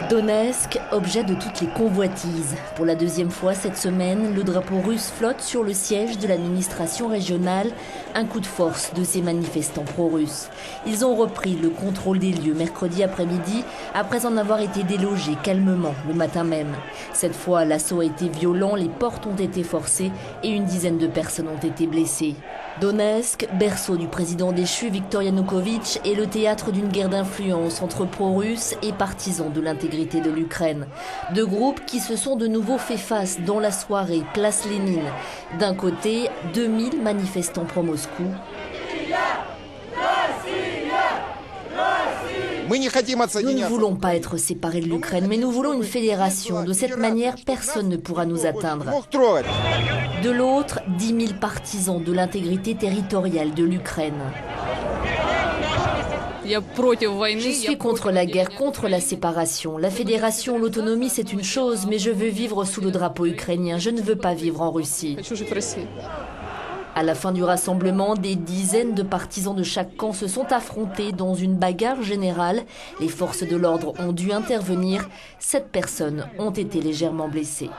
Donetsk, objet de toutes les convoitises. Pour la deuxième fois cette semaine, le drapeau russe flotte sur le siège de l'administration régionale, un coup de force de ces manifestants pro-russes. Ils ont repris le contrôle des lieux mercredi après-midi, après en avoir été délogés calmement le matin même. Cette fois, l'assaut a été violent, les portes ont été forcées et une dizaine de personnes ont été blessées. Donetsk, berceau du président déchu Viktor Yanukovych, est le théâtre d'une guerre d'influence entre pro-russes et partisans de l'intégrité de l'Ukraine. Deux groupes qui se sont de nouveau fait face dans la soirée place Lénine. D'un côté, 2000 manifestants pro-Moscou. Nous ne voulons pas être séparés de l'Ukraine, mais nous voulons une fédération. De cette manière, personne ne pourra nous atteindre. De l'autre, 10 000 partisans de l'intégrité territoriale de l'Ukraine. Je suis contre la guerre, contre la séparation. La fédération, l'autonomie, c'est une chose, mais je veux vivre sous le drapeau ukrainien. Je ne veux pas vivre en Russie. À la fin du rassemblement, des dizaines de partisans de chaque camp se sont affrontés dans une bagarre générale. Les forces de l'ordre ont dû intervenir. 7 personnes ont été légèrement blessées.